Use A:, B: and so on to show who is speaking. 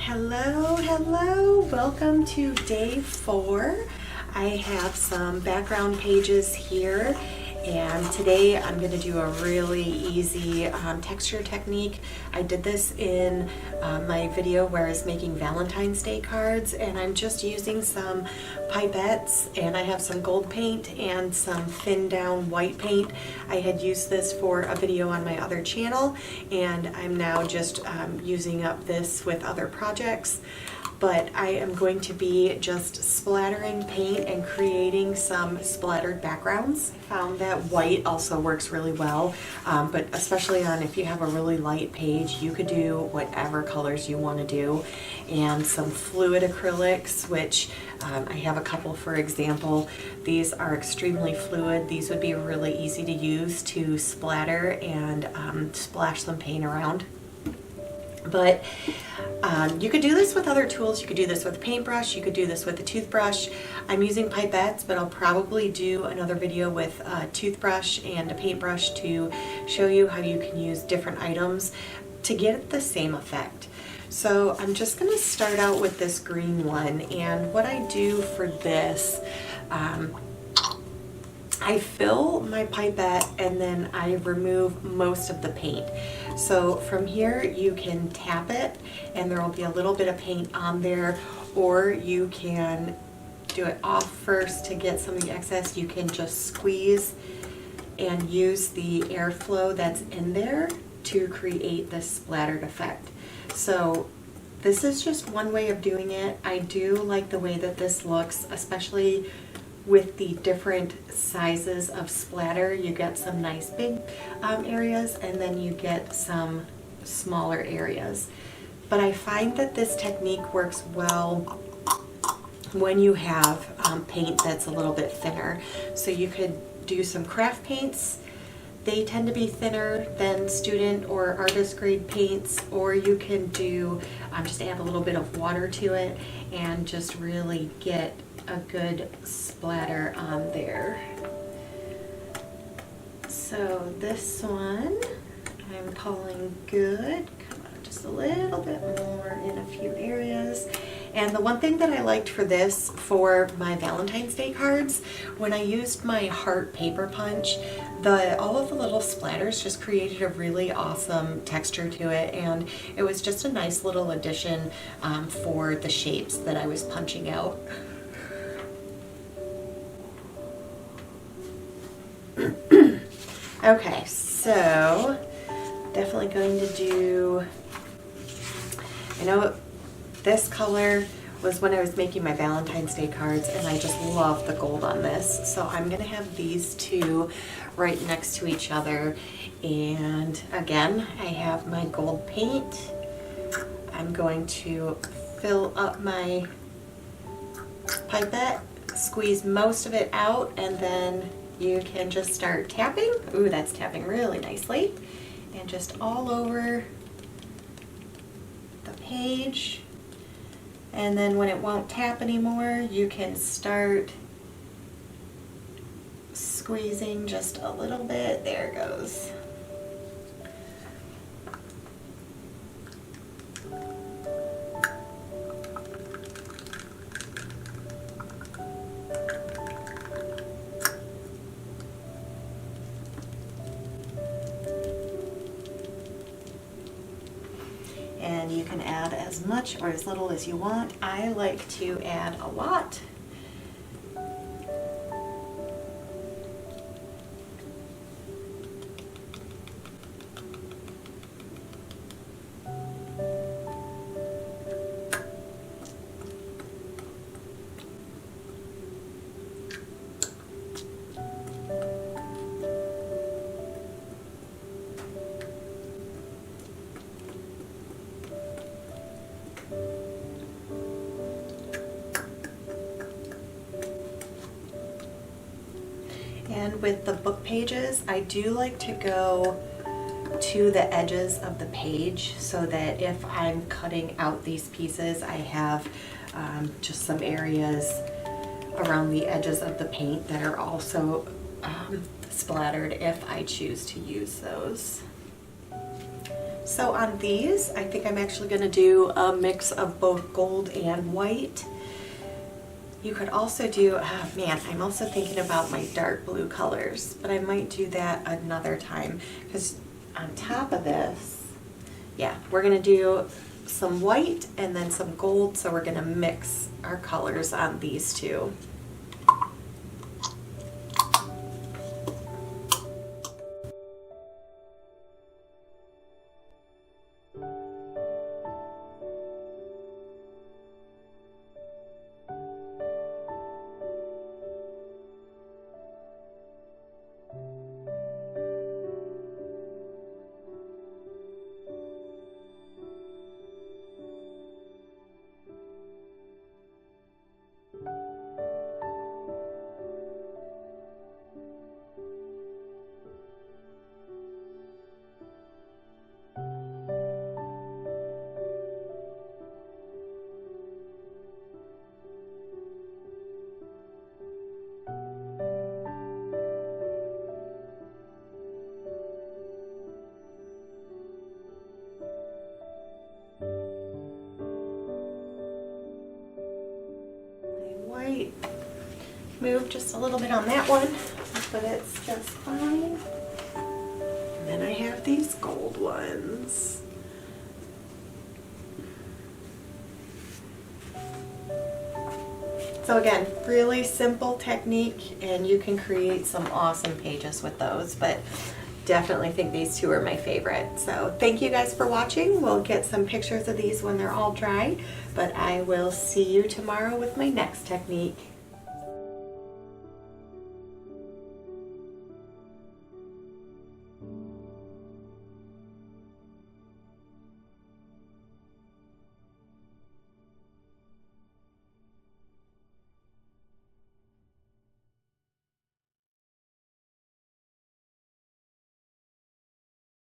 A: Hello, welcome to day 4. I have some background pages here, and today I'm going to do a really easy texture technique. I did this in my video where I was making Valentine's Day cards, and I'm just using some Pipettes, and I have some gold paint and some thin down white paint. I had used this for a video on my other channel, and I'm now just using up this with other projects. But I am going to be just splattering paint and creating some splattered backgrounds. I found that white also works really well, but especially on if you have a really light page, you could do whatever colors you want to do. And some fluid acrylics, which I have a couple for example. These are extremely fluid. These would be really easy to use to splatter and splash some paint around. But you could do this with other tools. You could do this with a paintbrush. You could do this with a toothbrush. I'm using Pipettes, but I'll probably do another video with a toothbrush and a paintbrush to show you how you can use different items to get the same effect. So I'm just going to start out with this green one, and what I do for this, I fill my pipette and then I remove most of the paint. So from here you can tap it and there will be a little bit of paint on there, or you can do it off first to get some of the excess. You can just squeeze and use the airflow that's in there to create this splattered effect. So this is just one way of doing it. I do like the way that this looks, especially with the different sizes of splatter. You get some nice big areas, and then you get some smaller areas. But I find that this technique works well when you have paint that's a little bit thinner. So you could do some craft paints. They tend to be thinner than student or artist grade paints, or you can do just add a little bit of water to it and just really get a good splatter on there. So this one I'm calling good. Come on, just a little bit more in a few areas. And the one thing that I liked for this, for my Valentine's Day cards, when I used my heart paper punch, all of the little splatters just created a really awesome texture to it, and it was just a nice little addition for the shapes that I was punching out. Okay, so definitely going to do, I know this color was when I was making my Valentine's Day cards, and I just love the gold on this. So I'm going to have these two right next to each other. And again, I have my gold paint. I'm going to fill up my pipette, squeeze most of it out, and then you can just start tapping. Ooh, that's tapping really nicely. And just all over the page. And then when it won't tap anymore, you can start squeezing just a little bit. There it goes. And you can add as much or as little as you want. I like to add a lot. And with the book pages, I do like to go to the edges of the page so that if I'm cutting out these pieces, I have just some areas around the edges of the paint that are also splattered if I choose to use those. So on these, I think I'm actually going to do a mix of both gold and white. You could also do, oh man, I'm also thinking about my dark blue colors, but I might do that another time, because on top of this, yeah, we're going to do some white and then some gold, so we're going to mix our colors on these two. White, move just a little bit on that one, but it's just fine. And then I have these gold ones. So again, really simple technique, and you can create some awesome pages with those, but definitely think these two are my favorite. So thank you guys for watching. We'll get some pictures of these when they're all dry, but I will see you tomorrow with my next technique.